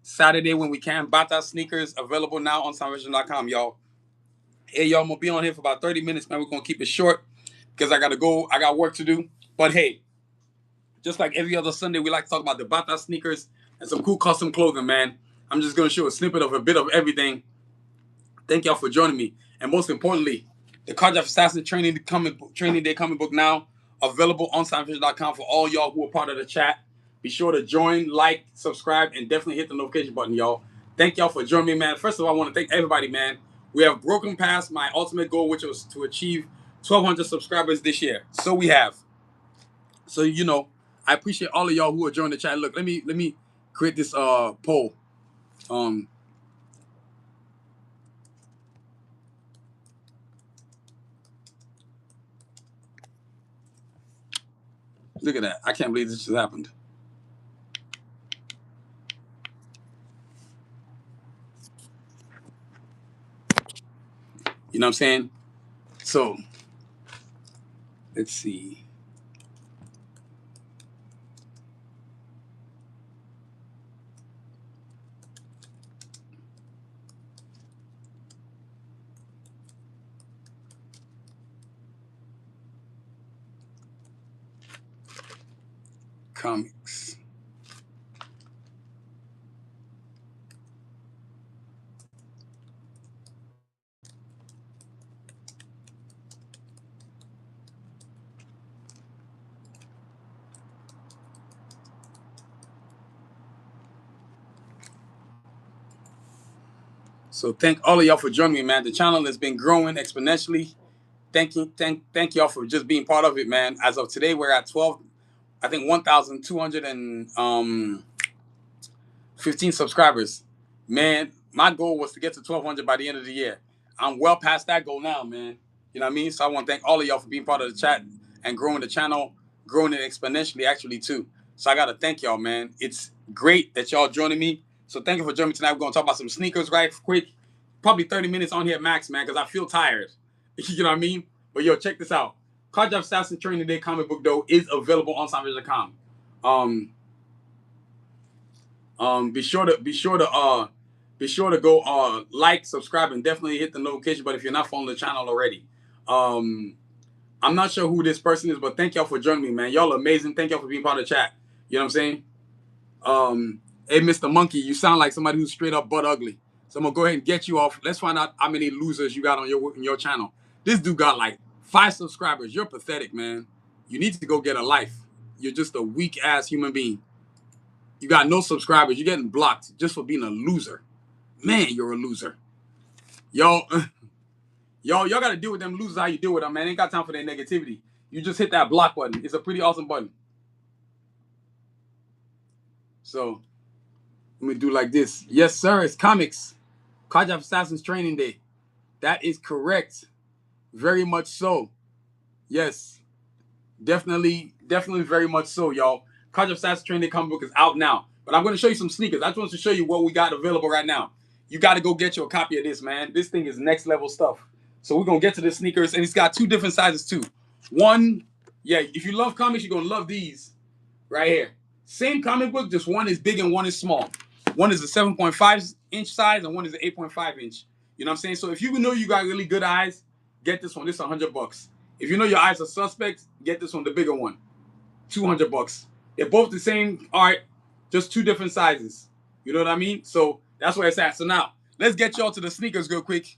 Saturday when we can. Bata sneakers available now on soundvision.com, y'all. Hey, y'all, I'm going to be on here for about 30 minutes, man. We're going to keep it short because I got to go. I got work to do. But hey, just like every other Sunday, we like to talk about the Bata sneakers and some cool custom clothing, man. I'm just going to show a snippet of a bit of everything. Thank y'all for joining me. And most importantly, the Cardiac Assassin Training Day comic book now available on soundvision.com for all y'all who are part of the chat. Be sure to join, like, subscribe, and definitely hit the notification button, y'all. Thank y'all for joining me, man. First of all, I want to thank everybody, man. We have broken past my ultimate goal, which was to achieve 1,200 subscribers this year. So we have. So, I appreciate all of y'all who are joining the chat. Look, let me create this poll. Look at that. I can't believe this just happened. You know what I'm saying? So, let's see. Comics. So thank all of y'all for joining me, man. The channel has been growing exponentially. Thank y'all for just being part of it, man. As of today, we're at 1,215 subscribers. Man, my goal was to get to 1,200 by the end of the year. I'm well past that goal now, man. You know what I mean? So I want to thank all of y'all for being part of the chat and growing the channel, growing it exponentially, actually, too. So I got to thank y'all, man. It's great that y'all joining me. So thank you for joining me tonight. We're going to talk about some sneakers right quick. Probably 30 minutes on here max, man, because I feel tired. You know what I mean? But yo, check this out. Cardiac Assassin Training Day comic book, though, is available on soundvision.com. Be sure to go like, subscribe, and definitely hit the notification button if you're not following the channel already. I'm not sure who this person is, but thank y'all for joining me, man. Y'all are amazing. Thank y'all for being part of the chat. You know what I'm saying? Hey, Mr. Monkey, you sound like somebody who's straight up butt ugly. So I'm gonna go ahead and get you off. Let's find out how many losers you got on your channel. This dude got like 5 subscribers. You're pathetic, man. You need to go get a life. You're just a weak ass human being. You got no subscribers. You're getting blocked just for being a loser. Man, you're a loser. Y'all gotta deal with them losers how you deal with them, man. Ain't got time for their negativity. You just hit that block button. It's a pretty awesome button. So let me do like this. Yes, sir. It's comics. Cardiac Assassins Training Day. That is correct. Very much so. Yes. Definitely very much so, y'all. Cardiac Assassin Training Day comic book is out now. But I'm going to show you some sneakers. I just want to show you what we got available right now. You got to go get you a copy of this, man. This thing is next level stuff. So we're going to get to the sneakers. And it's got 2 different sizes, too. One, yeah, if you love comics, you're going to love these right here. Same comic book, just one is big and one is small. One is a 7.5 inch size and one is an 8.5 inch. You know what I'm saying? So if you know you got really good eyes, get this one. This is $100. If you know your eyes are suspect, get this one, the bigger one. $200. They're both the same art, just 2 different sizes. You know what I mean? So that's where it's at. So now, let's get y'all to the sneakers real quick.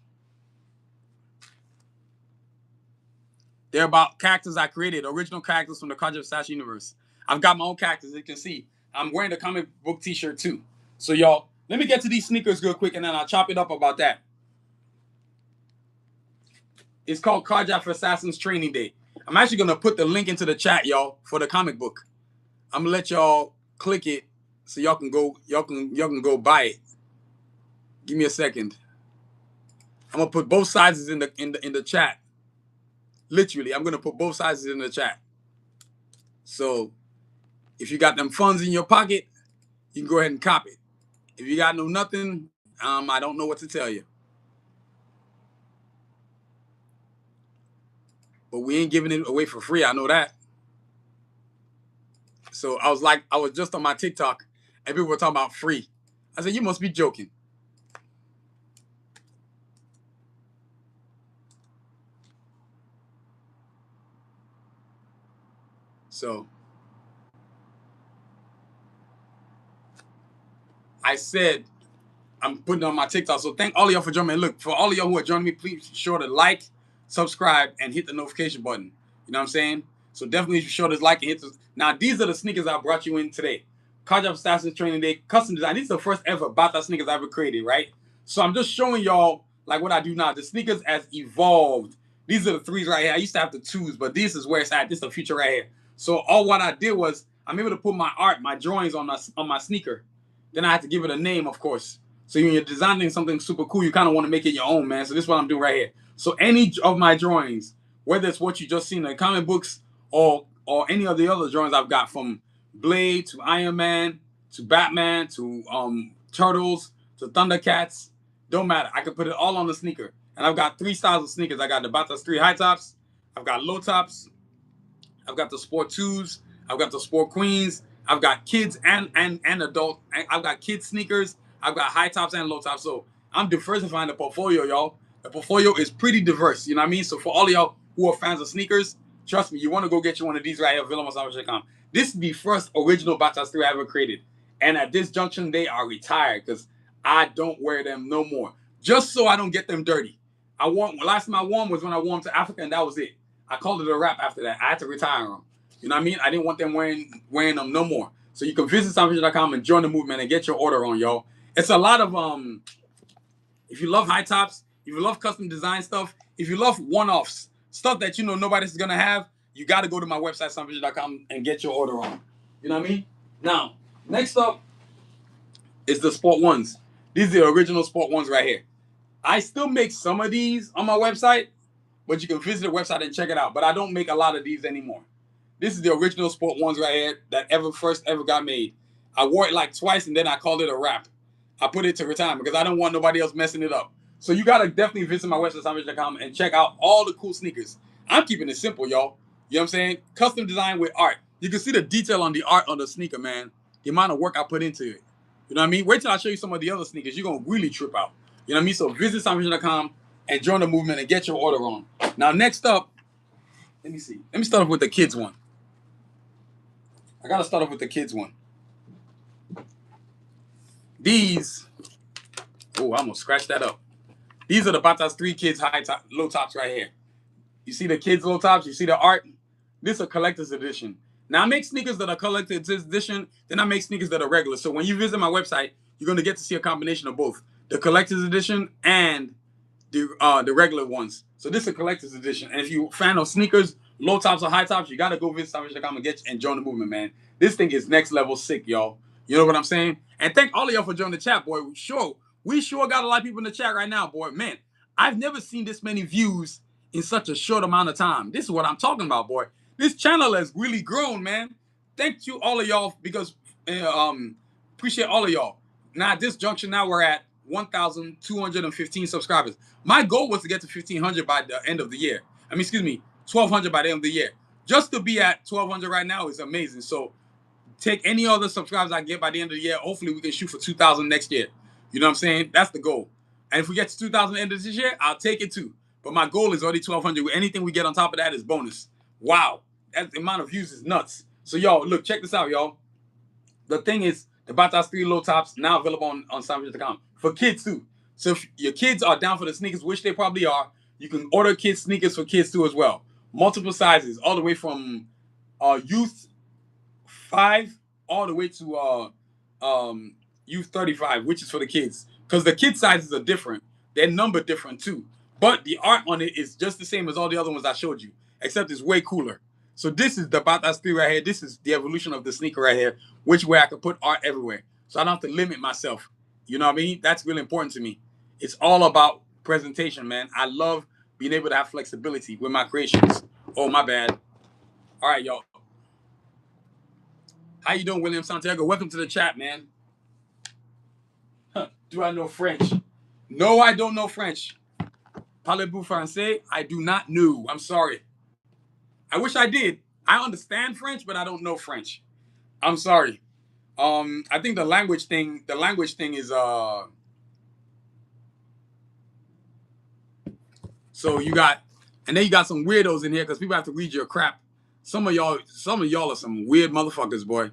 They're about characters I created, original characters from the Cardiac Assassin universe. I've got my own characters, as you can see. I'm wearing the comic book t-shirt too. So y'all, let me get to these sneakers real quick and then I'll chop it up about that. It's called Cardiac Assassins Training Day. I'm actually gonna put the link into the chat, y'all, for the comic book. I'm gonna let y'all click it so y'all can go buy it. Give me a second. I'm gonna put both sizes in the chat. Literally, I'm gonna put both sizes in the chat. So if you got them funds in your pocket, you can go ahead and cop it. If you got no nothing, I don't know what to tell you. But we ain't giving it away for free. I know that. So I was just on my TikTok, and people were talking about free. I said, you must be joking. So I said, I'm putting on my TikTok. So thank all of y'all for joining me. Look, for all of y'all who are joining me, please be sure to like, subscribe, and hit the notification button. You know what I'm saying? So definitely be sure to like and hit the. Now, these are the sneakers I brought you in today. Cardiac Assassins Training Day, custom design. These are the first ever Bata sneakers I ever created, right? So I'm just showing y'all like what I do now. The sneakers has evolved. These are the threes right here. I used to have the twos, but this is where it's at. This is the future right here. So all what I did was I'm able to put my art, my drawings on my sneaker. Then I had to give it a name, of course. So when you're designing something super cool, you kind of want to make it your own, man. So this is what I'm doing right here. So any of my drawings, whether it's what you just seen in the comic books or any of the other drawings I've got, from Blade to Iron Man to Batman to Turtles to Thundercats, don't matter. I can put it all on the sneaker. And I've got three styles of sneakers. I got the Batas 3 high tops. I've got low tops. I've got the Sport 2s. I've got the Sport Queens. I've got kids and adult. I've got kids sneakers. I've got high tops and low tops. So I'm diversifying the portfolio, y'all. The portfolio is pretty diverse. You know what I mean? So for all of y'all who are fans of sneakers, trust me, you want to go get you one of these right here, VillaMassage.com. This is the first original Batas 3 I ever created. And at this junction, they are retired because I don't wear them no more. Just so I don't get them dirty. Last time I wore them was when I wore them to Africa, and that was it. I called it a wrap after that. I had to retire them. You know what I mean? I didn't want them wearing them no more. So you can visit Sanusi.com and join the movement and get your order on, y'all. It's a lot of if you love high tops, if you love custom design stuff, if you love one-offs, stuff that you know nobody's gonna have, you gotta go to my website, Sanusi.com, and get your order on. You know what I mean? Now, next up is the Sport Ones. These are the original Sport Ones right here. I still make some of these on my website, but you can visit the website and check it out. But I don't make a lot of these anymore. This is the original Sport Ones right here that first ever got made. I wore it like twice and then I called it a wrap. I put it to retirement because I don't want nobody else messing it up. So you gotta definitely visit my website, Sanusi.com, and check out all the cool sneakers. I'm keeping it simple, y'all. You know what I'm saying? Custom design with art. You can see the detail on the art on the sneaker, man. The amount of work I put into it. You know what I mean? Wait till I show you some of the other sneakers. You're gonna really trip out. You know what I mean? So visit Sanusi.com and join the movement and get your order on. Now, next up, let me see. Let me start off with the kids one. I gotta start off with the kids one. These, oh, I almost scratched that up. These are the Batas 3 kids low tops right here. You see the kids low tops? You see the art? This is a collector's edition. Now I make sneakers that are collector's edition, then I make sneakers that are regular. So when you visit my website, you're gonna get to see a combination of both. The collector's edition and the regular ones. So this is a collector's edition. And if you're a fan of sneakers, low tops or high tops, you gotta go visit Sanusi.com and join the movement, man. This thing is next level sick, y'all. You know what I'm saying? And thank all of y'all for joining the chat, boy. We sure got a lot of people in the chat right now, boy. Man, I've never seen this many views in such a short amount of time. This is what I'm talking about, boy. This channel has really grown, man. Thank you all of y'all because appreciate all of y'all. Now at this junction, now we're at 1,215 subscribers. My goal was to get to 1,500 by the end of the year. 1,200 by the end of the year. Just to be at 1,200 right now is amazing. So take any other subscribers I get by the end of the year. Hopefully we can shoot for 2,000 next year. You know what I'm saying? That's the goal. And if we get to 2,000 end of this year, I'll take it too. But my goal is already 1,200. Anything we get on top of that is bonus. Wow. That amount of views is nuts. So y'all, look, check this out, y'all. The thing is, the Batas 3 low tops now available on Sanusi.com for kids too. So if your kids are down for the sneakers, which they probably are, you can order kids sneakers for kids too as well. Multiple sizes, all the way from youth 5 all the way to youth 35, which is for the kids. Because the kid sizes are different. They're numbered different too. But the art on it is just the same as all the other ones I showed you, except it's way cooler. So this is the Batas 3 right here. This is the evolution of the sneaker right here, which way I can put art everywhere. So I don't have to limit myself. You know what I mean? That's really important to me. It's all about presentation, man. I love being able to have flexibility with my creations. Oh, my bad. All right, y'all. How you doing, William Santiago? Welcome to the chat, man. Do I know French? No, I don't know French. Parlez-vous français? I do not know. I'm sorry. I wish I did. I understand French, but I don't know French. I'm sorry. I think the language thing is so you got, and then you got some weirdos in here because people have to read your crap. Some of y'all are some weird motherfuckers, boy.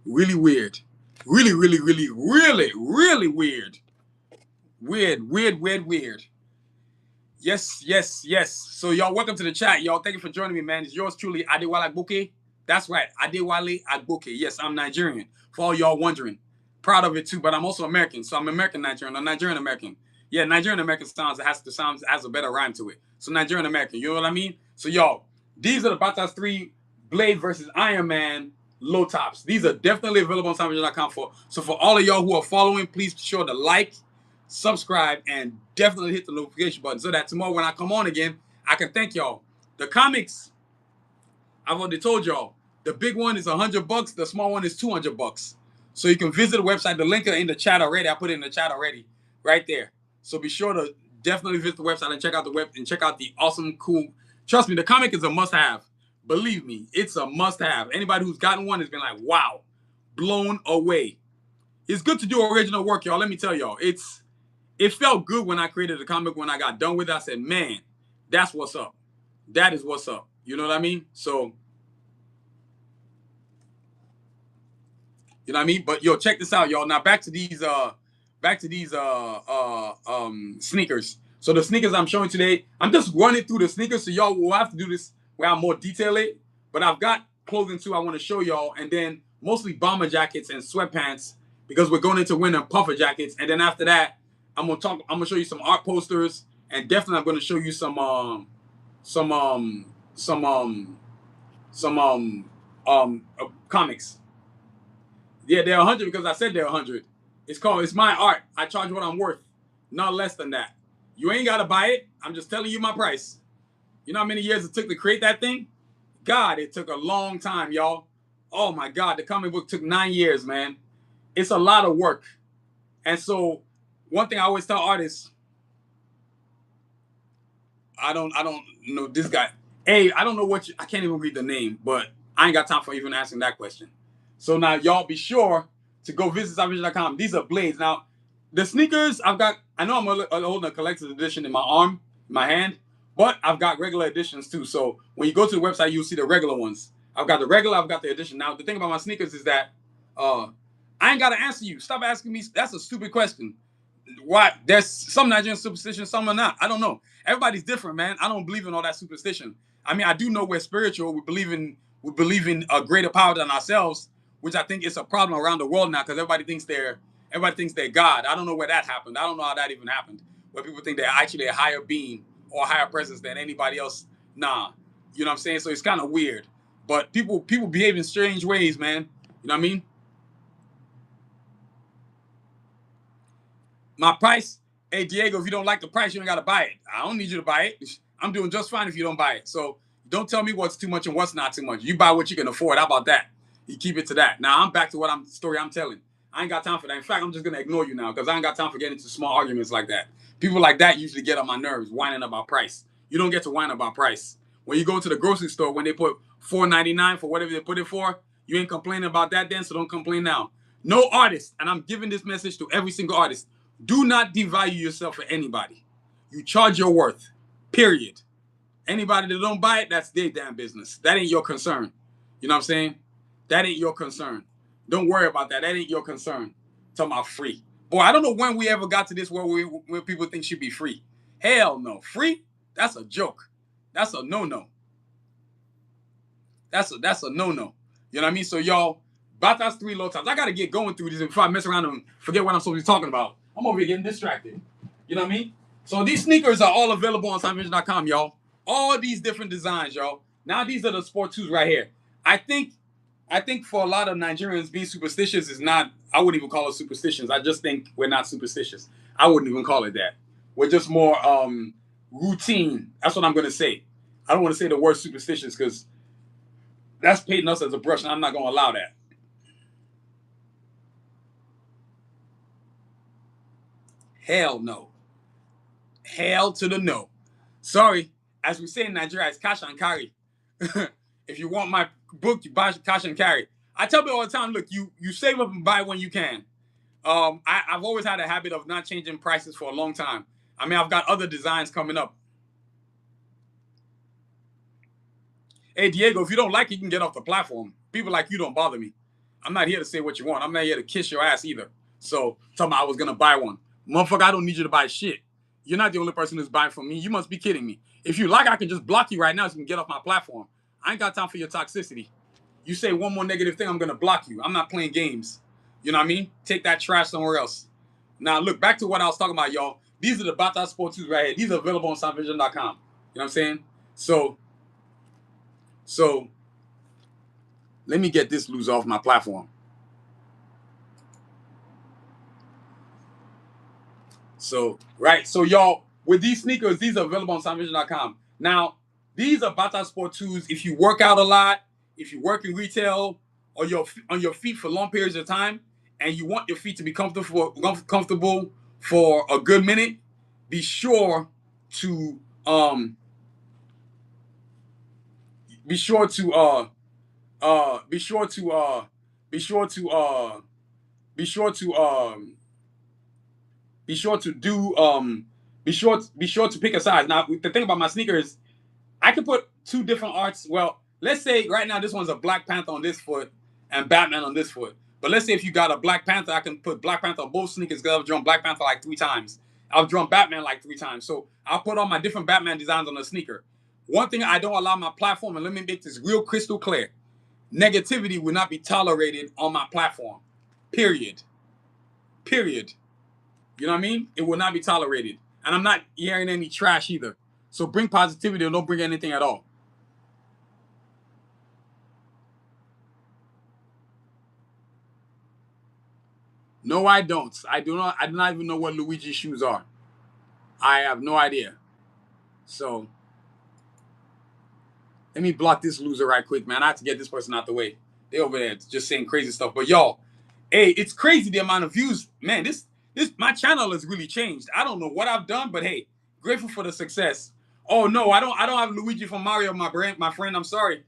Really weird. Really, really, really, really, really weird. Weird, weird, weird, weird. Yes, yes, yes. So y'all, welcome to the chat, y'all. Thank you for joining me, man. It's yours truly, Adewale Agboke. That's right, Adewale Agboke. Yes, I'm Nigerian. For all y'all wondering, proud of it too. But I'm also American, so I'm American Nigerian. I'm Nigerian American. Yeah, Nigerian American has a better rhyme to it. So Nigerian American, you know what I mean? So y'all, these are the Batazr 3 Blade versus Iron Man low tops. These are definitely available on SoundVision.com for. So for all of y'all who are following, please be sure to like, subscribe, and definitely hit the notification button so that tomorrow when I come on again, I can thank y'all. The comics, I've already told y'all, the big one is $100, the small one is $200. So you can visit the website. The link is in the chat already. I put it in the chat already, right there. So be sure to definitely visit the website and check out the awesome, cool. Trust me, the comic is a must-have. Believe me, it's a must-have. Anybody who's gotten one has been like, wow, blown away. It's good to do original work, y'all. Let me tell y'all, it felt good when I created the comic. When I got done with it, I said, man, that's what's up. That is what's up. You know what I mean? So, you know what I mean? But yo, check this out, y'all. Now back to these sneakers. So the sneakers I'm showing today, I'm just running through the sneakers, so y'all will have to do this where I'm more detailed. But I've got clothing too I want to show y'all, and then mostly bomber jackets and sweatpants because we're going into winter, puffer jackets, and then after that, I'm gonna show you some art posters, and definitely I'm gonna show you some some comics. Yeah, they're 100 because I said they're 100. It's my art. I charge what I'm worth, not less than that. You ain't gotta buy it. I'm just telling you my price. You know how many years it took to create that thing? God, it took a long time, y'all. Oh my God, the comic book took 9 years, man. It's a lot of work. And so, one thing I always tell artists, I don't know this guy. Hey, I don't know I can't even read the name, but I ain't got time for even asking that question. So now y'all be sure to go visit SoundVision.com. These are blades. Now, the sneakers I know I'm holding a collector's edition in my arm, my hand, but I've got regular editions too. So when you go to the website, you'll see the regular ones. I've got the regular, I've got the edition. Now, the thing about my sneakers is that uh, I ain't got to answer you. Stop asking me. That's a stupid question. Why? There's some Nigerian superstition, some are not. I don't know. Everybody's different, man. I don't believe in all that superstition. I mean, I do know we're spiritual. We believe in a greater power than ourselves, which I think is a problem around the world now because everybody thinks they're God. I don't know where that happened. I don't know how that even happened. Where people think they're actually a higher being or a higher presence than anybody else. Nah, you know what I'm saying? So it's kind of weird. But people behave in strange ways, man. You know what I mean? My price, hey Diego, if you don't like the price, you ain't gotta buy it. I don't need you to buy it. I'm doing just fine if you don't buy it. So don't tell me what's too much and what's not too much. You buy what you can afford. How about that? You keep it to that. Now I'm back to story I'm telling. I ain't got time for that. In fact, I'm just gonna ignore you now because I ain't got time for getting into small arguments like that. People like that usually get on my nerves, whining about price. You don't get to whine about price. When you go to the grocery store, when they put $4.99 for whatever they put it for, you ain't complaining about that then, so don't complain now. No artist, and I'm giving this message to every single artist. Do not devalue yourself for anybody. You charge your worth. Period. Anybody that don't buy it, that's their damn business. That ain't your concern. You know what I'm saying? That ain't your concern. Don't worry about that. That ain't your concern. Talking about free. Boy, I don't know when we ever got to this world where people think should be free. Hell no. Free? That's a joke. That's a no-no. That's a no-no. You know what I mean? So y'all, Batazr 3 low tops. I gotta get going through this before I mess around and forget what I'm supposed to be talking about. I'm over here getting distracted. You know what I mean? So these sneakers are all available on SoundVision.com, y'all. All these different designs, y'all. Now these are the sport twos right here. I think for a lot of Nigerians, being superstitious is not, I wouldn't even call it superstitions. I just think we're not superstitious. I wouldn't even call it that. We're just more routine. That's what I'm gonna say. I don't want to say the word superstitious because that's painting us as a brush, and I'm not gonna allow that. Hell no. Hell to the no. Sorry, as we say in Nigeria, it's cash and carry. If you want my book, you buy cash and carry. I tell people all the time, look, you save up and buy when you can. I've always had a habit of not changing prices for a long time. I mean, I've got other designs coming up. Hey, Diego, if you don't like it, you can get off the platform. People like you don't bother me. I'm not here to say what you want. I'm not here to kiss your ass either. So, tell me I was going to buy one. Motherfucker, I don't need you to buy shit. You're not the only person who's buying from me. You must be kidding me. If you like, I can just block you right now so you can get off my platform. I ain't got time for your toxicity. You say one more negative thing, I'm going to block you. I'm not playing games. You know what I mean? Take that trash somewhere else. Now, look, back to what I was talking about, y'all. These are the Batazr Sport 2s right here. These are available on soundvision.com. You know what I'm saying? So, let me get this loser off my platform. So, right. So, y'all, with these sneakers, these are available on soundvision.com. Now, these are Batazr Sport 2s. If you work out a lot, if you work in retail, or you're on your feet for long periods of time, and you want your feet to be comfortable for a good minute, be sure to be sure to be sure to be sure to be sure to be sure to do be sure to pick a size. Now the thing about my sneakers, I can put two different arts. Well, let's say right now this one's a Black Panther on this foot and Batman on this foot. But let's say if you got a Black Panther, I can put Black Panther on both sneakers because I've drawn Black Panther like 3 times. I've drawn Batman like 3 times. So I'll put all my different Batman designs on the sneaker. One thing I don't allow my platform, and let me make this real crystal clear, negativity will not be tolerated on my platform. Period. Period. You know what I mean? It will not be tolerated. And I'm not hearing any trash either. So bring positivity or don't bring anything at all. No, I don't. I do not even know what Luigi shoes are. I have no idea. So let me block this loser right quick, man. I have to get this person out the way. They over there just saying crazy stuff. But y'all, hey, it's crazy the amount of views. Man, this my channel has really changed. I don't know what I've done, but hey, grateful for the success. Oh no, I don't have Luigi from Mario, my friend. I'm sorry.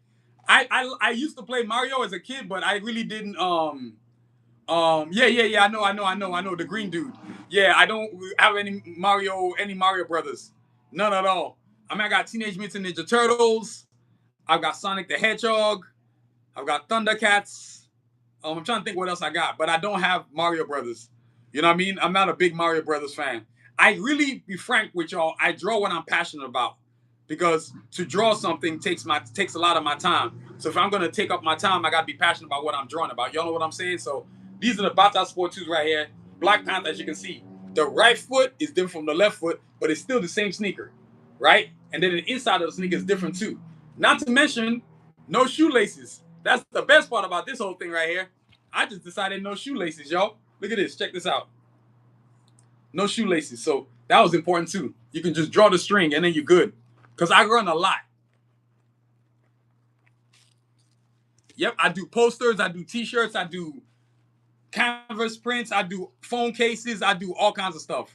I used to play Mario as a kid, but I really didn't yeah. I know the green dude. Yeah, I don't have any Mario brothers. None at all. I mean, I got Teenage Mutant Ninja Turtles. I've got Sonic the Hedgehog. I've got Thundercats. I'm trying to think what else I got, but I don't have Mario Brothers. You know what I mean? I'm not a big Mario Brothers fan. I really, be frank with y'all, I draw what I'm passionate about because to draw something takes a lot of my time. So if I'm gonna take up my time, I gotta be passionate about what I'm drawing about. Y'all know what I'm saying? So these are the Batazr Sport 2s right here. Black Panther, as you can see. The right foot is different from the left foot, but it's still the same sneaker, right? And then the inside of the sneaker is different too. Not to mention, no shoelaces. That's the best part about this whole thing right here. I just decided no shoelaces, y'all. Look at this. Check this out. No shoelaces. So that was important too. You can just draw the string and then you're good. Because I run a lot. Yep, I do posters, I do t-shirts, I do canvas prints, I do phone cases, I do all kinds of stuff.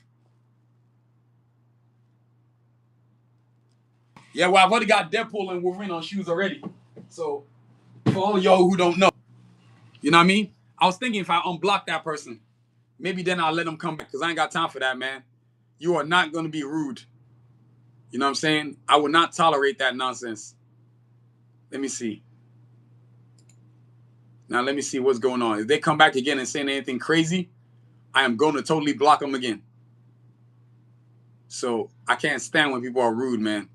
Yeah, well, I've already got Deadpool and Wolverine on shoes already. So, for all of y'all who don't know, you know what I mean? I was thinking if I unblock that person, maybe then I'll let them come back because I ain't got time for that, man. You are not going to be rude. You know what I'm saying? I will not tolerate that nonsense. Let me see. Now, let me see what's going on. If they come back again and saying anything crazy, I am going to totally block them again. So, I can't stand when people are rude, man.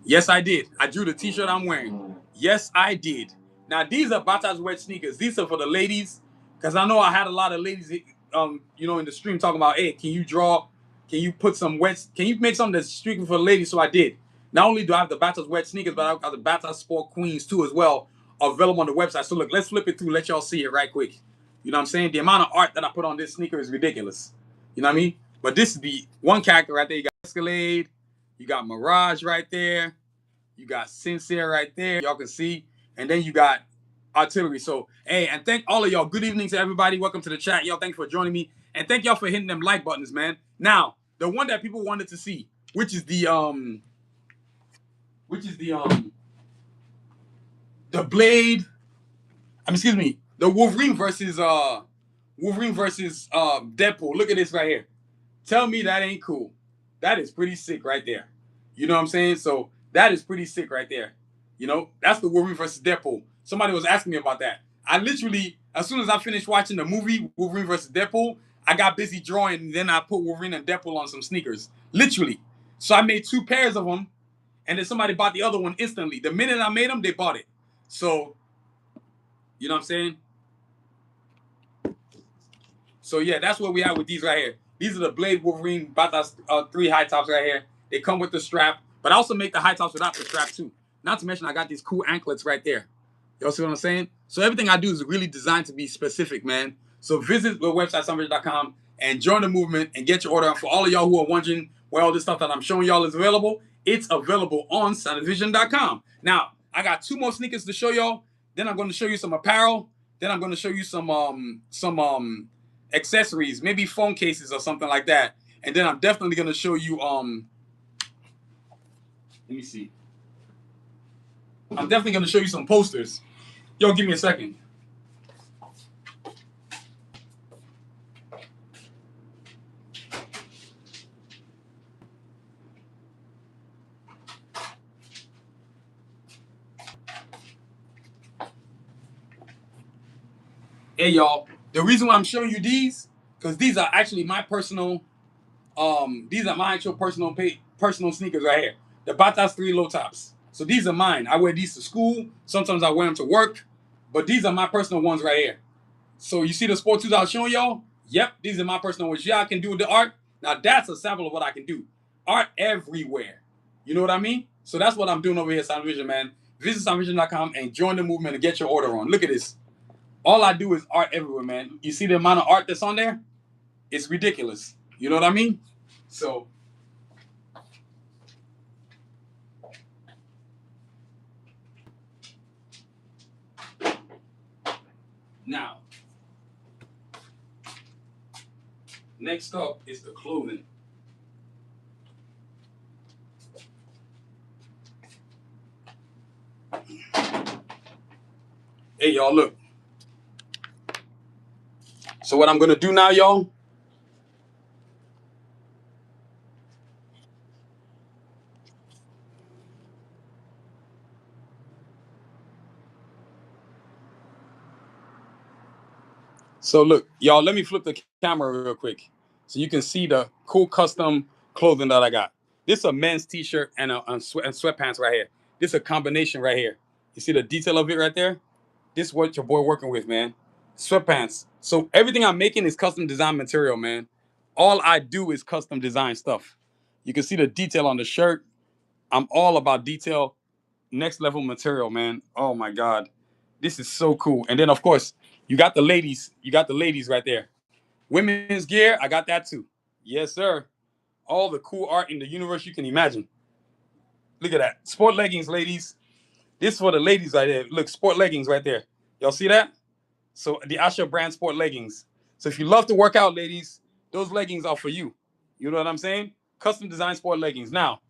Yes, I did. I drew the t-shirt I'm wearing. Yes, I did. Now, these are Batazr wet sneakers. These are for the ladies. Because I know I had a lot of ladies, in the stream talking about, hey, can you put some wet, can you make something that's strictly for the ladies? So I did. Not only do I have the Batazr wet sneakers, but I've got the Batazr Sport Queens too as well, available on the website. So look, let's flip it through, let y'all see it right quick. You know what I'm saying? The amount of art that I put on this sneaker is ridiculous. You know what I mean? But this is the one character right there. You got Escalade. You got Mirage right there. You got Sincere right there. Y'all can see. And then you got Artillery. So, hey, and thank all of y'all. Good evening to everybody. Welcome to the chat. Y'all, thanks for joining me. And thank y'all for hitting them like buttons, man. Now, the one that people wanted to see, which is the the Blade. Excuse me, the Wolverine versus Deadpool. Look at this right here. Tell me that ain't cool. That is pretty sick right there. You know what I'm saying? So that is pretty sick right there. You know, that's the Wolverine versus Deadpool. Somebody was asking me about that. I literally, as soon as I finished watching the movie Wolverine versus Deadpool, I got busy drawing, and then I put Wolverine and Deadpool on some sneakers. Literally. So I made 2 pairs of them, and then somebody bought the other one instantly. The minute I made them, they bought it. So, you know what I'm saying? So yeah, that's what we have with these right here. These are the Blade Wolverine Batazr 3 high tops right here. They come with the strap, but I also make the high tops without the strap too. Not to mention I got these cool anklets right there. Y'all see what I'm saying? So everything I do is really designed to be specific, man. So visit the website sunvision.com and join the movement and get your order. And for all of y'all who are wondering where all this stuff that I'm showing y'all is available, it's available on sunvision.com. Now, I got 2 more sneakers to show y'all. Then I'm going to show you some apparel. Then I'm going to show you some accessories, maybe phone cases or something like that. And then I'm definitely going to show you let me see. I'm definitely going to show you some posters. Yo, give me a second. Hey y'all, the reason why I'm showing you these, because these are actually my personal these are my actual personal sneakers right here. The Batazr 3 low tops. So these are mine. I wear these to school. Sometimes I wear them to work. But these are my personal ones right here. So you see the sport shoes I was showing y'all? Yep, these are my personal ones. Yeah, I can do the art. Now that's a sample of what I can do. Art everywhere. You know what I mean? So that's what I'm doing over here at Sound Vision, man. Visit soundvision.com and join the movement and get your order on. Look at this. All I do is art everywhere, man. You see the amount of art that's on there? It's ridiculous. You know what I mean? So now, next up is the clothing. Hey, y'all, look. So what I'm going to do now, y'all, so look, y'all, let me flip the camera real quick so you can see the cool custom clothing that I got. This is a men's t-shirt and sweatpants right here. This is a combination right here. You see the detail of it right there? This is what your boy working with, man. Sweatpants. So everything I'm making is custom design material, man. All I do is custom design stuff. You can see the detail on the shirt. I'm all about detail, next level material, man. Oh my God. This is so cool. And then of course, you got the ladies. You got the ladies right there. Women's gear, I got that too. Yes, sir. All the cool art in the universe you can imagine. Look at that. Sport leggings, ladies. This is for the ladies right there. Look, sport leggings right there. Y'all see that? So the Asho brand sport leggings. So if you love to work out, ladies, those leggings are for you. You know what I'm saying? Custom design sport leggings. Now,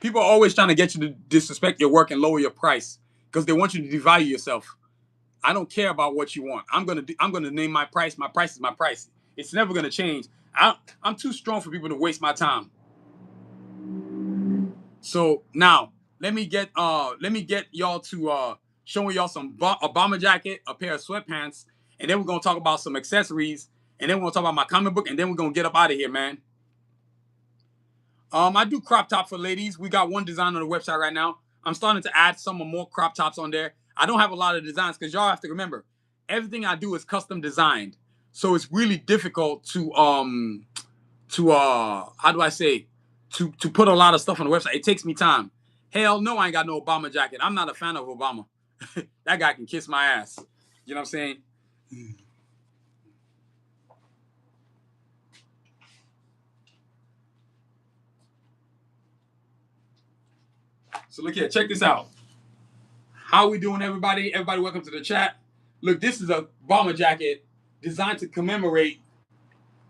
people are always trying to get you to disrespect your work and lower your price because they want you to devalue yourself. I don't care about what you want. I'm gonna name my price. My price is my price. It's never gonna change. I'm too strong for people to waste my time. So now let me get y'all to showing y'all a bomber jacket, a pair of sweatpants, and then we're gonna talk about some accessories, and then we're gonna talk about my comic book, and then we're gonna get up out of here, man. I do crop top for ladies. We got one design on the website right now. I'm starting to add some more crop tops on there. I don't have a lot of designs because y'all have to remember, everything I do is custom designed. So it's really difficult to how do I say to put a lot of stuff on the website. It takes me time. Hell no, I ain't got no Obama jacket. I'm not a fan of Obama. That guy can kiss my ass. You know what I'm saying? So look here, check this out. How we doing, everybody? Everybody, welcome to the chat. Look, this is a bomber jacket designed to commemorate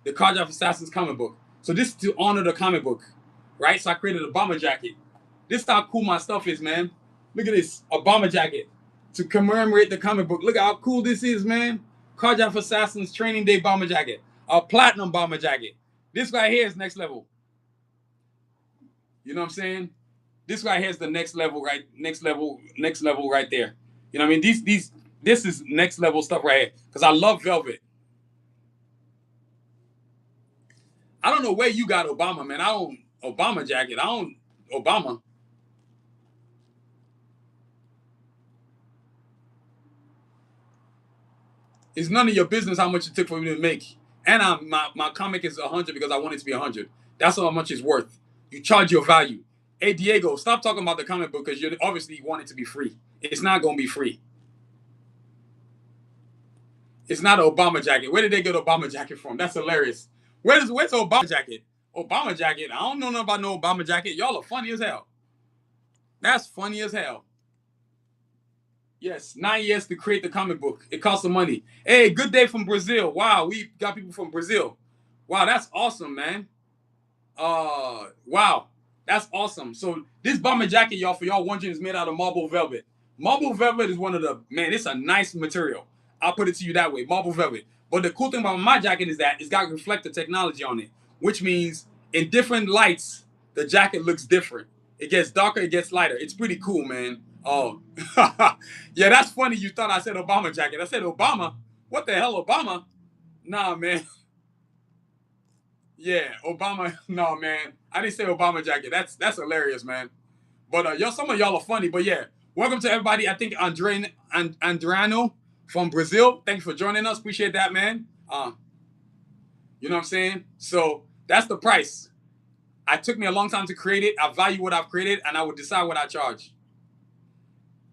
the Cardiac Assassins comic book. So this is to honor the comic book, right? So I created a bomber jacket. This is how cool my stuff is, man. Look at this, a bomber jacket to commemorate the comic book. Look at how cool this is, man. Carjack Assassins Training Day bomber jacket, a platinum bomber jacket. This right here is next level. You know what I'm saying? This right here is the next level, right? Next level right there. You know what I mean? This is next level stuff right here because I love velvet. I don't know where you got Obama, man. I don't Obama jacket. I don't Obama. It's none of your business how much it took for me to make. And my comic is 100 because I want it to be 100. That's how much it's worth. You charge your value. Hey Diego, stop talking about the comic book because you obviously want it to be free. It's not gonna be free. It's not an Obama jacket. Where did they get Obama jacket from? That's hilarious. Where's Obama jacket? Obama jacket. I don't know nothing about no Obama jacket. Y'all are funny as hell. That's funny as hell. Yes, 9 years to create the comic book. It costs some money. Hey, good day from Brazil. Wow, we got people from Brazil. Wow, that's awesome, man. Wow, that's awesome. So this bomber jacket, y'all, for y'all wondering, is made out of marble velvet. Marble velvet is one of the, man, it's a nice material. I'll put it to you that way, marble velvet. But the cool thing about my jacket is that it's got reflector technology on it, which means in different lights, the jacket looks different. It gets darker, it gets lighter. It's pretty cool, man. Oh, yeah, that's funny. You thought I said Obama jacket. I said Obama. What the hell, Obama? Nah, man. Yeah, Obama. No, man. I didn't say Obama jacket. That's hilarious, man. But y'all, some of y'all are funny. But yeah, welcome to everybody. I think Andriano from Brazil. Thank you for joining us. Appreciate that, man. You know what I'm saying? So that's the price. It took me a long time to create it. I value what I've created, and I would decide what I charge.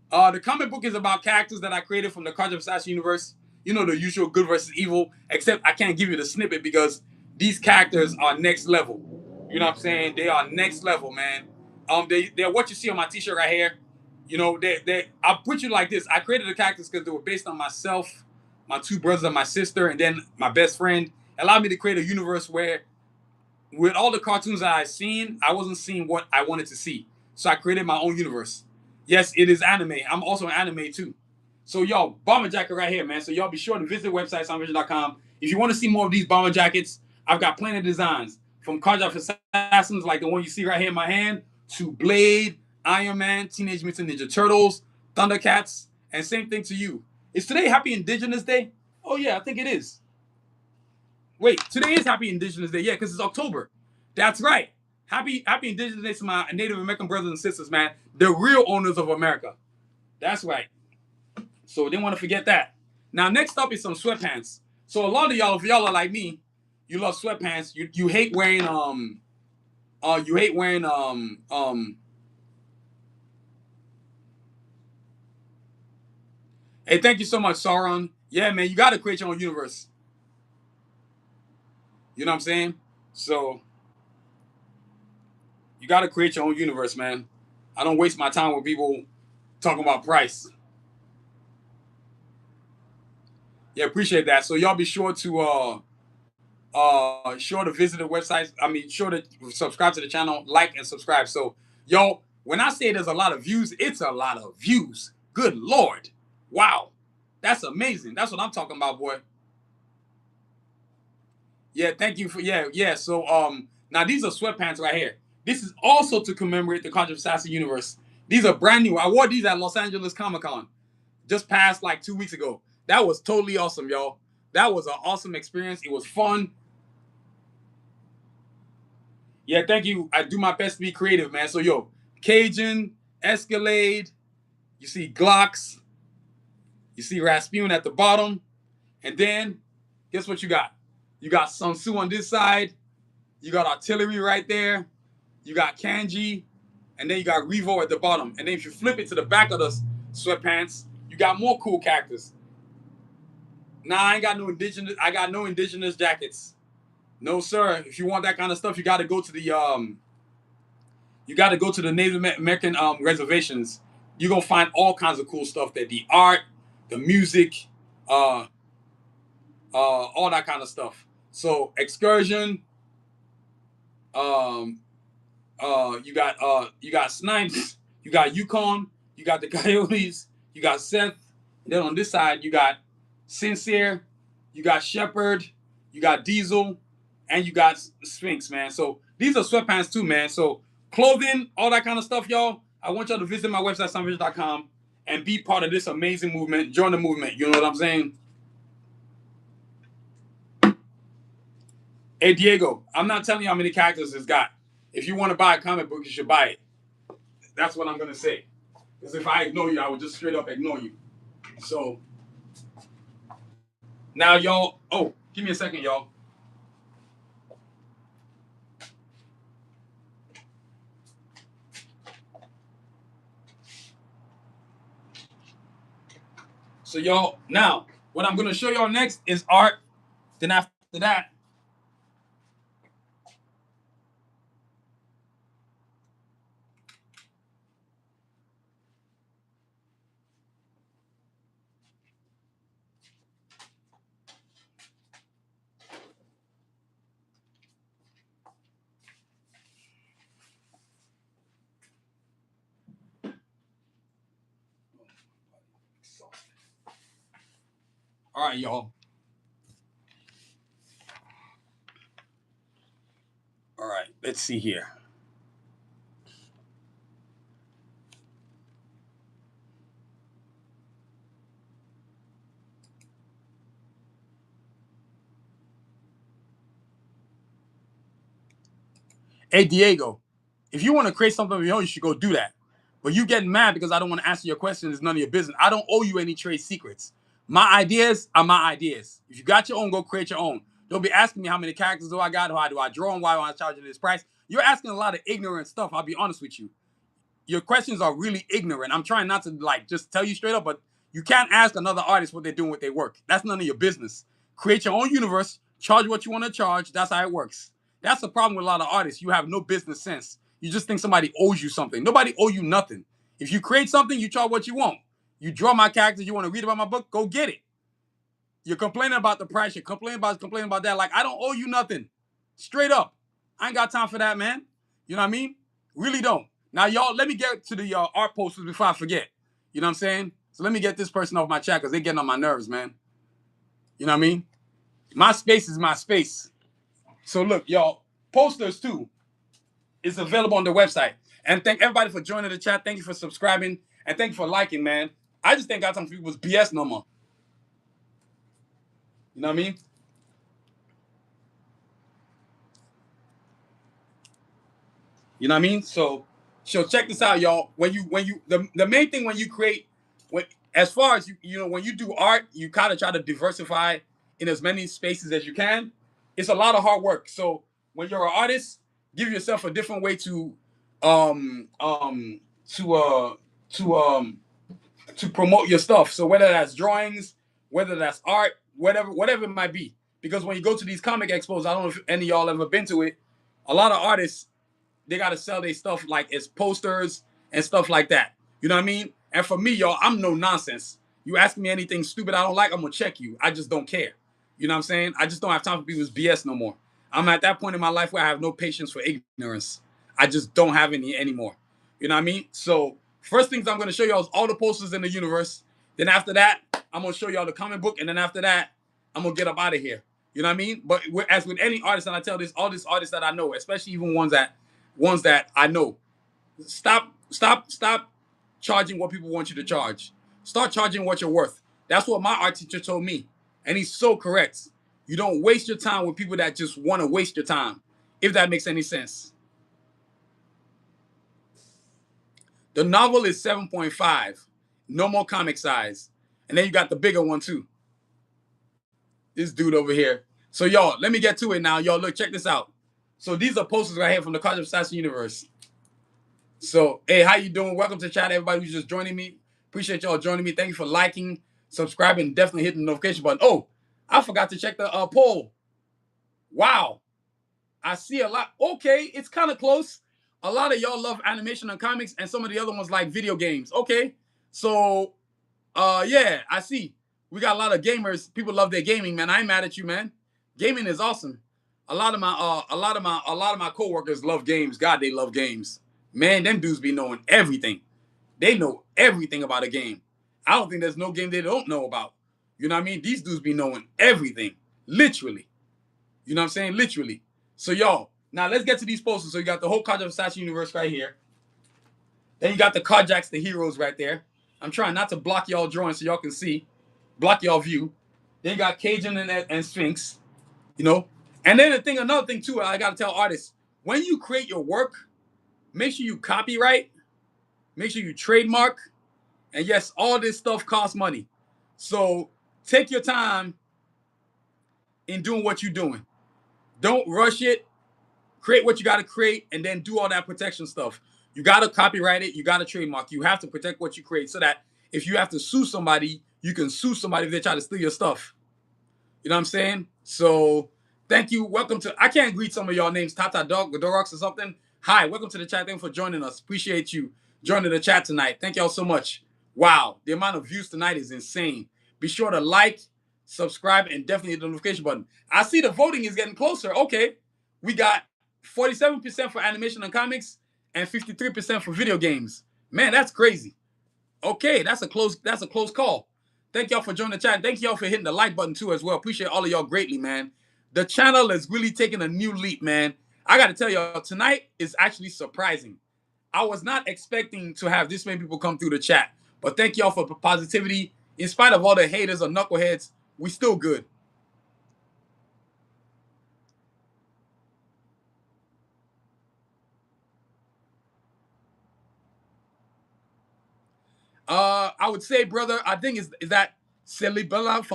The comic book is about characters that I created from the Cards of Assassin universe. You know, the usual good versus evil, except I can't give you the snippet because these characters are next level. You know what I'm saying? They are next level, man. They're what you see on my t-shirt right here. You know, I'll put you like this. I created the characters because they were based on myself, my two brothers and my sister, and then my best friend. It allowed me to create a universe where with all the cartoons that I've seen, I wasn't seeing what I wanted to see. So I created my own universe. Yes, it is anime. I'm also an anime too. So y'all, bomber jacket right here, man. So y'all be sure to visit the website, soundvision.com. If you want to see more of these bomber jackets, I've got plenty of designs. From Cards of Assassins, like the one you see right here in my hand, to Blade, Iron Man, Teenage Mutant Ninja Turtles, Thundercats, and same thing to you. Is today Happy Indigenous Day? Oh yeah, I think it is. Wait, today is Happy Indigenous Day. Yeah, because it's October. That's right. Happy Indigenous Day to my Native American brothers and sisters, man. The real owners of America. That's right. So we didn't want to forget that. Now, next up is some sweatpants. So a lot of y'all, if y'all are like me, you love sweatpants. You hate wearing Hey, thank you so much, Sauron. Yeah, man, you gotta create your own universe. You know what I'm saying? So you gotta create your own universe, man. I don't waste my time with people talking about price. Yeah, appreciate that. So y'all be sure to visit the website. I mean, sure to subscribe to the channel, like and subscribe. So y'all, when I say there's a lot of views, it's a lot of views. Good Lord. Wow. That's amazing. That's what I'm talking about, boy. Yeah, thank you for yeah. So now these are sweatpants right here. This is also to commemorate the Contra Assassin universe. These are brand new. I wore these at Los Angeles Comic Con just past like 2 weeks ago. That was totally awesome, y'all. That was an awesome experience. It was fun. Yeah, thank you. I do my best to be creative, man. So yo, Cajun, Escalade, you see Glocks, you see Rasputin at the bottom, and then guess what you got? You got Sun Tzu on this side, you got artillery right there, you got Kanji, and then you got Revo at the bottom. And then if you flip it to the back of the sweatpants, you got more cool characters. Nah, I got no indigenous jackets. No, sir. If you want that kind of stuff, you got to go to the Native American reservations. You're gonna find all kinds of cool stuff there. The art, the music, all that kind of stuff. So excursion, Um, you got Snipes, you got Yukon, you got the Coyotes, you got Seth. And then on this side, you got Sincere, you got Shepherd, you got Diesel, and you got Sphinx, man. So these are sweatpants too, man. So clothing, all that kind of stuff, y'all. I want y'all to visit my website, sunvision.com, and be part of this amazing movement. Join the movement. You know what I'm saying? Hey, Diego, I'm not telling you how many characters it's got. If you want to buy a comic book, you should buy it. That's what I'm going to say. Because if I ignore you, I would just straight up ignore you. So, now, y'all. Oh, give me a second, y'all. So, y'all, now, what I'm going to show y'all next is art. Then after that, all right, y'all. All right, let's see here. Hey, Diego, if you want to create something of your own, you should go do that. But you getting mad because I don't want to answer your questions is none of your business. I don't owe you any trade secrets. My ideas are my ideas. If you got your own, go create your own. Don't be asking me how many characters do I got, how do I draw them, why do I charge you this price. You're asking a lot of ignorant stuff, I'll be honest with you. Your questions are really ignorant. I'm trying not to like just tell you straight up, but you can't ask another artist what they're doing with their work. That's none of your business. Create your own universe, charge what you want to charge. That's how it works. That's the problem with a lot of artists. You have no business sense. You just think somebody owes you something. Nobody owe you nothing. If you create something, you charge what you want. You draw my characters, you want to read about my book, go get it. You're complaining about the price, you're complaining about that. Like, I don't owe you nothing. Straight up. I ain't got time for that, man. You know what I mean? Really don't. Now, y'all, let me get to the art posters before I forget. You know what I'm saying? So let me get this person off my chat because they're getting on my nerves, man. You know what I mean? My space is my space. So look, y'all, posters too is available on the website. And thank everybody for joining the chat. Thank you for subscribing. And thank you for liking, man. I just think got some people's BS no more. You know what I mean? You know what I mean? So check this out, y'all. The main thing when you create, when as far as when you do art, you kind of try to diversify in as many spaces as you can. It's a lot of hard work. So when you're an artist, give yourself a different way um um to uh to um to promote your stuff. So whether that's drawings, whether that's art, whatever it might be. Because when you go to these comic expos, I don't know if any of y'all ever been to it. A lot of artists, they gotta sell their stuff like as posters and stuff like that. You know what I mean? And for me, y'all, I'm no nonsense. You ask me anything stupid I don't like, I'm gonna check you. I just don't care. You know what I'm saying? I just don't have time for people's BS no more. I'm at that point in my life where I have no patience for ignorance. I just don't have any anymore. You know what I mean? So first things I'm gonna show y'all is all the posters in the universe. Then after that, I'm gonna show y'all the comic book, and then after that, I'm gonna get up out of here. You know what I mean? But as with any artist, and I tell this, all these artists that I know, especially even ones that I know. Stop charging what people want you to charge. Start charging what you're worth. That's what my art teacher told me. And he's so correct. You don't waste your time with people that just want to waste your time, if that makes any sense. The novel is 7.5, no more comic size. And then you got the bigger one too. This dude over here. So y'all, let me get to it now. Y'all, look, check this out. So these are posters right here from the College of Assassin universe. So, hey, how you doing? Welcome to chat, everybody who's just joining me. Appreciate y'all joining me. Thank you for liking, subscribing, definitely hitting the notification button. Oh, I forgot to check the poll. Wow. I see a lot. Okay, it's kind of close. A lot of y'all love animation and comics, and some of the other ones like video games. Okay. So, yeah, I see. We got a lot of gamers. People love their gaming, man. I ain't mad at you, man. Gaming is awesome. a lot of my coworkers love games. God, they love games. Man, them dudes be knowing everything. They know everything about a game. I don't think there's no game they don't know about. You know what I mean? These dudes be knowing everything. Literally. You know what I'm saying? Literally. So y'all, now let's get to these posters. So you got the whole Cards of Assassin universe right here. Then you got the Carjacks, the heroes right there. I'm trying not to block y'all drawing so y'all can see. Block y'all view. Then you got Cajun and Sphinx. You know? And then another thing too, I gotta tell artists, when you create your work, make sure you copyright, make sure you trademark, and yes, all this stuff costs money. So take your time in doing what you're doing. Don't rush it. Create what you got to create, and then do all that protection stuff. You got to copyright it. You got to trademark. You have to protect what you create so that if you have to sue somebody, you can sue somebody if they try to steal your stuff. You know what I'm saying? So thank you. Welcome to, I can't greet some of y'all names, Tata Dog, Godorox or something. Hi, welcome to the chat. Thank you for joining us. Appreciate you joining the chat tonight. Thank y'all so much. Wow, the amount of views tonight is insane. Be sure to like, subscribe, and definitely hit the notification button. I see the voting is getting closer. Okay, we got 47% for animation and comics and 53% for video games. Man, that's crazy. Okay, that's a close call. Thank y'all for joining the chat. Thank y'all for hitting the like button too as well. Appreciate all of y'all greatly, man. The channel is really taking a new leap, man. I got to tell y'all, tonight is actually surprising. I was not expecting to have this many people come through the chat, but thank y'all for the positivity. In spite of all the haters or knuckleheads, we still good. I would say, brother, I think is that Celibela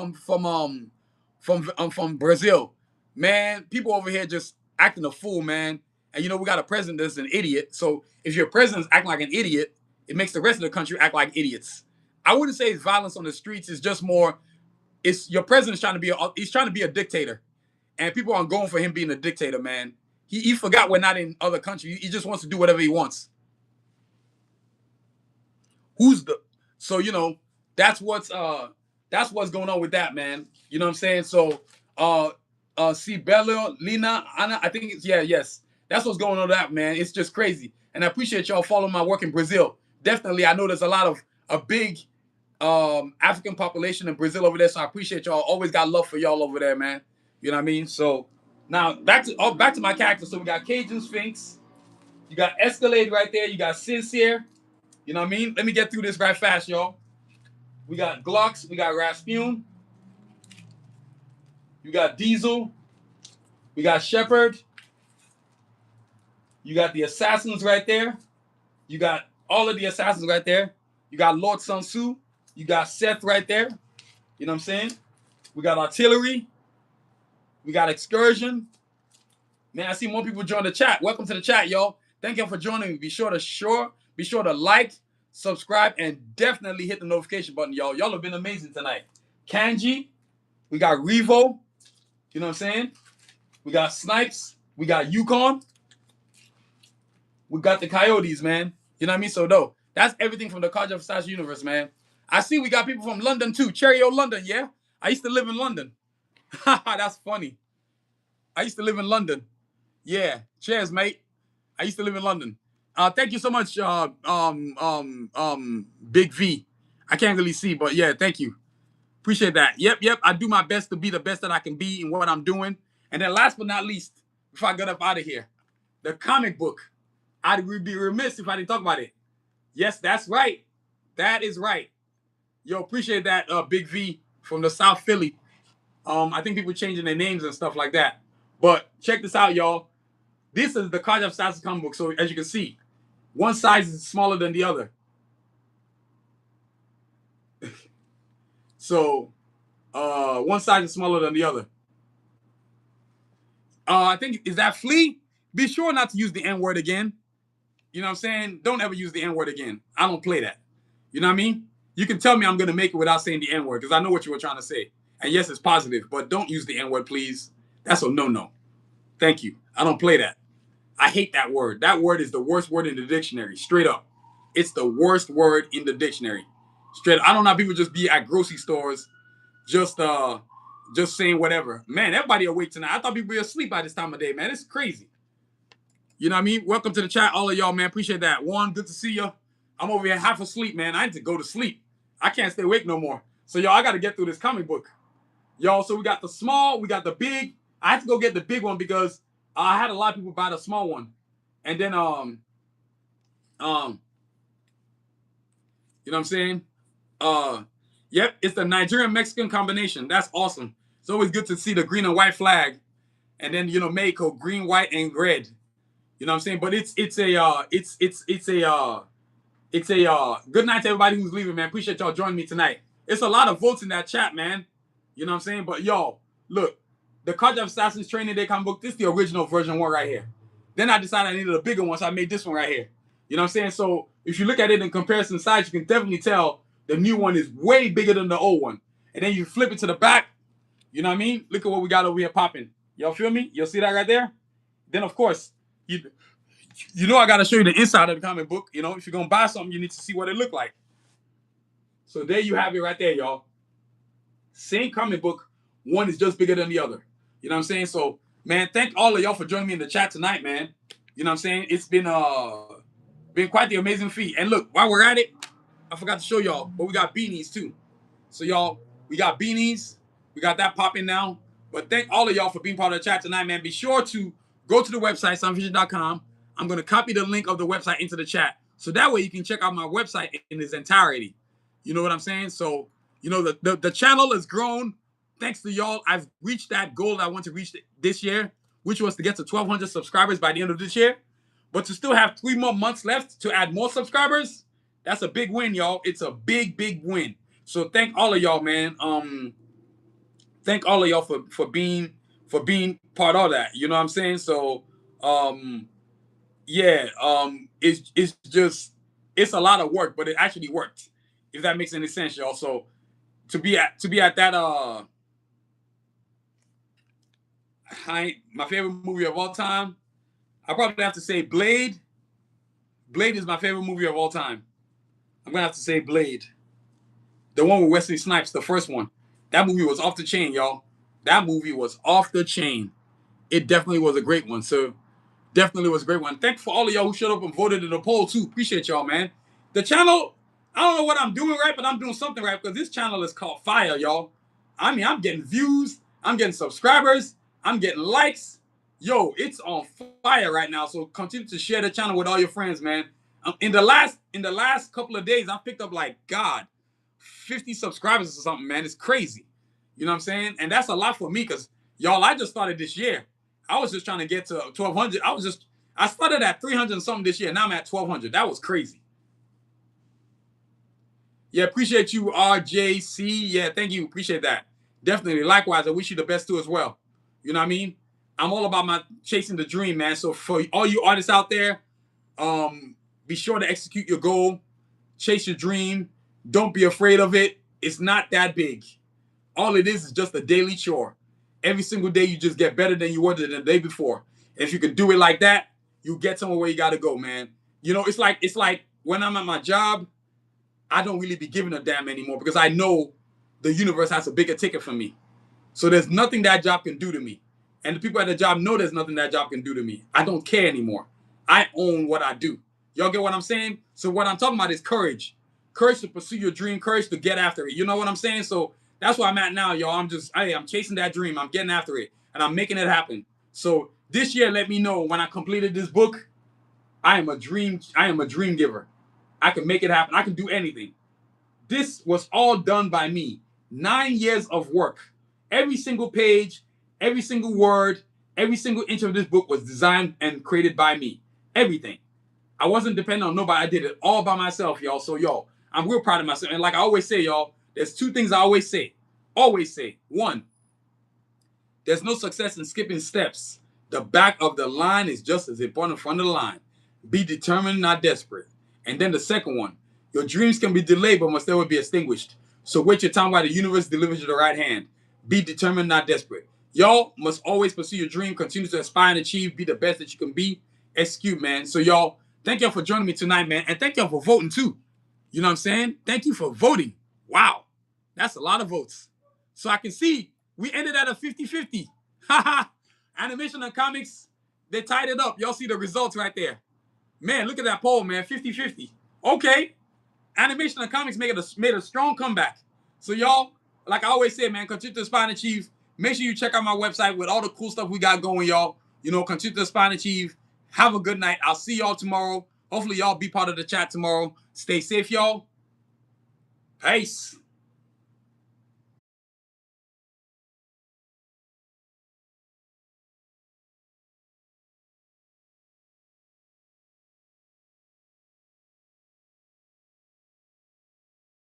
from Brazil. Man, people over here just acting a fool, man. And you know we got a president that's an idiot. So if your president's acting like an idiot, it makes the rest of the country act like idiots. I wouldn't say it's violence on the streets. It's just more. It's your president's trying to be he's trying to be a dictator, and people aren't going for him being a dictator, man. He forgot we're not in other countries. He just wants to do whatever he wants. Who's the so you know that's what's going on with that, man. You know what I'm saying? So Sibella, Lina, Anna, I think it's yes. That's what's going on with that, man. It's just crazy. And I appreciate y'all following my work in Brazil. Definitely, I know there's a big African population in Brazil over there, so I appreciate y'all. Always got love for y'all over there, man. You know what I mean? So now back to my character. So we got Cajun Sphinx, you got Escalade right there, you got Sincere. You know what I mean? Let me get through this right fast, y'all. We got Glocks, we got Rasputin, you got Diesel, we got Shepard, you got the assassins right there, you got all of the assassins right there, you got Lord Sun Tzu, you got Seth right there, you know what I'm saying? We got artillery, we got excursion. Man, I see more people join the chat. Welcome to the chat, y'all. Thank you for joining me. Be sure to like, subscribe, and definitely hit the notification button, y'all. Y'all have been amazing tonight. Kanji, we got Revo, you know what I'm saying? We got Snipes, we got Yukon, we got the Coyotes, man. You know what I mean? So, no, that's everything from the Cards of Assassin universe, man. I see we got people from London, too. Cheerio, London, yeah? I used to live in London. That's funny. I used to live in London. Yeah. Cheers, mate. I used to live in London. Thank you so much, Big V. I can't really see, but yeah, thank you. Appreciate that. Yep. I do my best to be the best that I can be in what I'm doing. And then last but not least, before I get up out of here, the comic book. I'd be remiss if I didn't talk about it. Yes, that's right. That is right. Yo, appreciate that, Big V from the South Philly. I think people changing their names and stuff like that. But check this out, y'all. This is the Cards of Assassin comic book. So as you can see, one size is smaller than the other. So one size is smaller than the other. I think, is that Flea? Be sure not to use the N-word again. You know what I'm saying? Don't ever use the N-word again. I don't play that. You know what I mean? You can tell me I'm going to make it without saying the N-word because I know what you were trying to say. And yes, it's positive, but don't use the N-word, please. That's a no-no. Thank you. I don't play that. I hate that word. That word is the worst word in the dictionary. Straight up. It's the worst word in the dictionary. Straight up. I don't know how people just be at grocery stores just Just saying whatever. Man, everybody awake tonight. I thought people were asleep by this time of day, man. It's crazy. You know what I mean? Welcome to the chat, all of y'all, man. Appreciate that. Juan, good to see you. I'm over here half asleep, man. I need to go to sleep. I can't stay awake no more. So, y'all, I got to get through this comic book. Y'all, so we got the small, we got the big. I had to go get the big one because I had a lot of people buy the small one. And then, you know what I'm saying? Yep, it's the Nigerian-Mexican combination. That's awesome. It's always good to see the green and white flag. And then, you know, Mexico, green, white, and red. You know what I'm saying? But it's a good night to everybody who's leaving, man. Appreciate y'all joining me tonight. It's a lot of votes in that chat, man. You know what I'm saying? But y'all, look, the College of Assassins Training Day comic book, this is the original version one right here. Then I decided I needed a bigger one, so I made this one right here. You know what I'm saying? So if you look at it in comparison size, you can definitely tell the new one is way bigger than the old one. And then you flip it to the back, you know what I mean? Look at what we got over here popping. Y'all feel me? You'll see that right there? Then, of course, you know I got to show you the inside of the comic book. You know, if you're going to buy something, you need to see what it look like. So there you have it right there, y'all. Same comic book. One is just bigger than the other. You know what I'm saying? So, man, thank all of y'all for joining me in the chat tonight, man. You know what I'm saying? It's been quite the amazing feat. And look, while we're at it, I forgot to show y'all, but we got beanies too. So, y'all, we got beanies. We got that popping now. But thank all of y'all for being part of the chat tonight, man. Be sure to go to the website, soundvision.com. I'm going to copy the link of the website into the chat. So that way you can check out my website in its entirety. You know what I'm saying? So, you know, the channel has grown. Thanks to y'all, I've reached that goal that I want to reach this year, which was to get to 1,200 subscribers by the end of this year. But to still have 3 more months left to add more subscribers, that's a big win, y'all. It's a big, big win. So thank all of y'all, man. Thank all of y'all for being part of that. You know what I'm saying? So yeah, it's just it's a lot of work, but it actually worked. If that makes any sense, y'all. So to be at that my favorite movie of all time, I probably have to say Blade. Blade is my favorite movie of all time. I'm gonna have to say Blade. The one with Wesley Snipes, the first one. That movie was off the chain, y'all. That movie was off the chain. It definitely was a great one. So definitely was a great one. Thanks for all of y'all who showed up and voted in the poll too. Appreciate y'all, man. The channel, I don't know what I'm doing right, but I'm doing something right because this channel is called Fire, y'all. I mean, I'm getting views, I'm getting subscribers, I'm getting likes. Yo, it's on fire right now. So continue to share the channel with all your friends, man. In the last couple of days, I picked up like 50 subscribers or something, man. It's crazy. You know what I'm saying? And that's a lot for me because, y'all, I just started this year. I was just trying to get to 1,200. I started at 300 and something this year. Now I'm at 1,200. That was crazy. Yeah, appreciate you, RJC. Yeah, thank you. Appreciate that. Definitely. Likewise, I wish you the best too as well. You know what I mean? I'm all about my chasing the dream, man. So for all you artists out there, be sure to execute your goal. Chase your dream. Don't be afraid of it. It's not that big. All it is just a daily chore. Every single day you just get better than you were the day before. And if you can do it like that, you get somewhere where you gotta go, man. You know, it's like when I'm at my job, I don't really be giving a damn anymore because I know the universe has a bigger ticket for me. So there's nothing that job can do to me. And the people at the job know there's nothing that job can do to me. I don't care anymore. I own what I do. Y'all get what I'm saying? So what I'm talking about is courage. Courage to pursue your dream, courage to get after it. You know what I'm saying? So that's where I'm at now, y'all. I'm chasing that dream. I'm getting after it. And I'm making it happen. So this year, let me know when I completed this book. I am a dream giver. I can make it happen. I can do anything. This was all done by me. 9 years of work. Every single page, every single word, every single inch of this book was designed and created by me. Everything. I wasn't dependent on nobody. I did it all by myself, y'all. So, y'all, I'm real proud of myself. And like I always say, y'all, there's 2 things I always say. Always say. 1, there's no success in skipping steps. The back of the line is just as important in front of the line. Be determined, not desperate. And then the second one, your dreams can be delayed, but must never be extinguished. So wait your time while the universe delivers you the right hand. Be determined, not desperate. Y'all must always pursue your dream, continue to aspire and achieve, be the best that you can be. Execute, man. So y'all, thank y'all for joining me tonight, man. And thank y'all for voting too. You know what I'm saying? Thank you for voting. Wow. That's a lot of votes. So I can see We ended at a 50-50. Haha. Animation and comics, they tied it up. Y'all see the results right there. Man, look at that poll, man. 50-50. Okay. Animation and comics made a strong comeback. So y'all, like I always say, man, continue to aspire and achieve. Make sure you check out my website with all the cool stuff we got going, y'all. You know, continue to aspire and achieve. Have a good night. I'll see y'all tomorrow. Hopefully y'all be part of the chat tomorrow. Stay safe, y'all. Peace.